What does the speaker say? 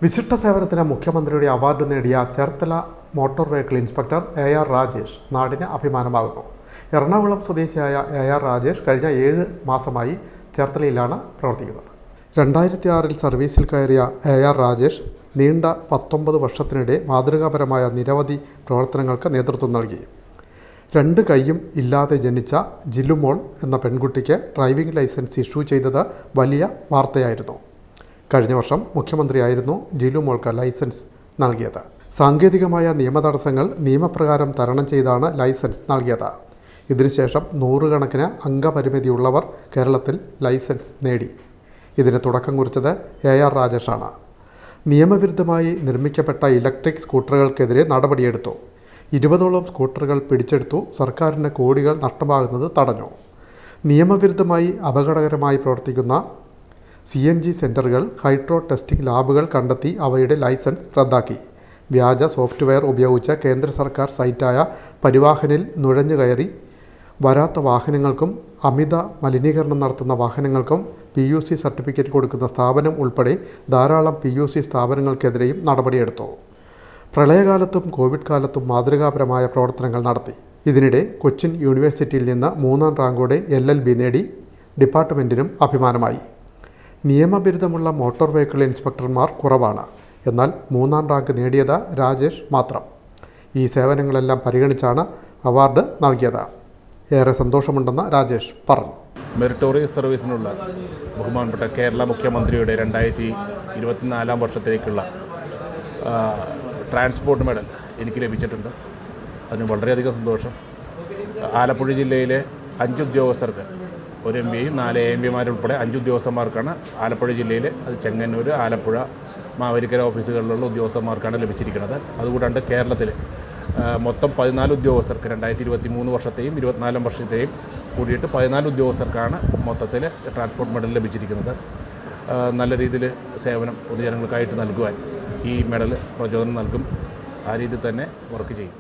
വിശിഷ്ട സേവനത്തിന് മുഖ്യമന്ത്രിയുടെ അവാർഡ് നേടിയ Cherthala motor vehicle inspector AR Rajesh നാടിന് അഭിമാനമാകുന്നു. എറണാകുളം സ്വദേശിയായ AR രാജേഷ് കഴിഞ്ഞ 7 മാസമായി ചേർത്തലയിലാണ് പ്രവർത്തിക്കുന്നത്. 2006 സർവീസിൽ കയറിയ AR രാജേഷ് നീണ്ട 19 വർഷത്തിനിടെ മാതൃകാപരമായ നിരവധി പ്രവർത്തനങ്ങൾക്ക് നേതൃത്വം നൽകി. 2 കൈയും ഇല്ലാതെ ജനിച്ച ജിലുമോൾ എന്ന പെൺകുട്ടിക്ക് ഡ്രൈവിംഗ് ലൈസൻസ് ഇഷ്യൂ ചെയ്തത് വലിയ വാർത്തയായിരുന്നു. കഴിഞ്ഞ വർഷം മുഖ്യമന്ത്രിയായിരുന്നു ജിലുമോൾക്ക് ലൈസൻസ് നൽകിയത്. സാങ്കേതികമായ നിയമതടസ്സങ്ങൾ നിയമപ്രകാരം തരണം ചെയ്താണ് ലൈസൻസ് നൽകിയത്. ഇതിനുശേഷം 100 കണക്കിന് അംഗപരിമിതിയുള്ളവർ കേരളത്തിൽ ലൈസൻസ് നേടി. ഇതിന് തുടക്കം കുറിച്ചത് AR രാജേഷാണ്. നിയമവിരുദ്ധമായി നിർമ്മിക്കപ്പെട്ട ഇലക്ട്രിക് സ്കൂട്ടറുകൾക്കെതിരെ നടപടിയെടുത്തു. 20ഓളം സ്കൂട്ടറുകൾ പിടിച്ചെടുത്തു. സർക്കാരിന് കോടികൾ നഷ്ടമാകുന്നത് തടഞ്ഞു. നിയമവിരുദ്ധമായി അപകടകരമായി പ്രവർത്തിക്കുന്ന CNG സെൻ്ററുകൾ, ഹൈഡ്രോ ടെസ്റ്റിംഗ് ലാബുകൾ കണ്ടെത്തി അവയുടെ ലൈസൻസ് റദ്ദാക്കി. വ്യാജ സോഫ്റ്റ്വെയർ ഉപയോഗിച്ച് കേന്ദ്ര സർക്കാർ സൈറ്റായ പരിവാഹനിൽ നുഴഞ്ഞുകയറി വരാത്ത വാഹനങ്ങൾക്കും അമിത മലിനീകരണം നടത്തുന്ന വാഹനങ്ങൾക്കും PUC സർട്ടിഫിക്കറ്റ് കൊടുക്കുന്ന സ്ഥാപനം ഉൾപ്പെടെ ധാരാളം PUC സ്ഥാപനങ്ങൾക്കെതിരെയും നടപടിയെടുത്തു. പ്രളയകാലത്തും കോവിഡ് കാലത്തും മാതൃകാപരമായ പ്രവർത്തനങ്ങൾ നടത്തി. ഇതിനിടെ കൊച്ചിൻ യൂണിവേഴ്സിറ്റിയിൽ നിന്ന് 3ാം റാങ്കോടെ LLB നേടി. ഡിപ്പാർട്ട്മെൻറ്റിനും അഭിമാനമായി. നിയമബിരുദമുള്ള മോട്ടോർ വെഹിക്കിൾ ഇൻസ്പെക്ടർമാർ കുറവാണ്. എന്നാൽ 3ാം റാങ്ക് നേടിയത് രാജേഷ് മാത്രം. ഈ സേവനങ്ങളെല്ലാം പരിഗണിച്ചാണ് അവാർഡ് നൽകിയത്. ഏറെ സന്തോഷമുണ്ടെന്ന് രാജേഷ് പറഞ്ഞു. മെറിറ്റോറിയസ് സർവീസിനുള്ള ബഹുമാനപ്പെട്ട കേരള മുഖ്യമന്ത്രിയുടെ 2024 വർഷത്തേക്കുള്ള ട്രാൻസ്പോർട്ട് മെഡൽ എനിക്ക് ലഭിച്ചിട്ടുണ്ട്. അതിന് വളരെയധികം സന്തോഷം. ആലപ്പുഴ ജില്ലയിലെ 5 ഉദ്യോഗസ്ഥർക്ക്, 1 MBയും 4 AMBമാരുൾപ്പെടെ 5 ഉദ്യോഗസ്ഥന്മാർക്കാണ് ആലപ്പുഴ ജില്ലയിൽ, അത് ചെങ്ങന്നൂർ, ആലപ്പുഴ, മാവേലിക്കര ഓഫീസുകളിലുള്ള ഉദ്യോഗസ്ഥന്മാർക്കാണ് ലഭിച്ചിരിക്കുന്നത്. അതുകൂടാണ്ട് കേരളത്തിൽ മൊത്തം 14 ഉദ്യോഗസ്ഥർക്ക് 2023 വർഷത്തെയും 24 വർഷത്തെയും കൂടിയിട്ട് 14 ഉദ്യോഗസ്ഥർക്കാണ് മൊത്തത്തിൽ ട്രാൻസ്പോർട്ട് മെഡൽ ലഭിച്ചിരിക്കുന്നത്. നല്ല രീതിയിൽ സേവനം പൊതുജനങ്ങൾക്കായിട്ട് നൽകുവാൻ ഈ മെഡൽ പ്രചോദനം നൽകും. ആ രീതിയിൽ തന്നെ വർക്ക് ചെയ്യും.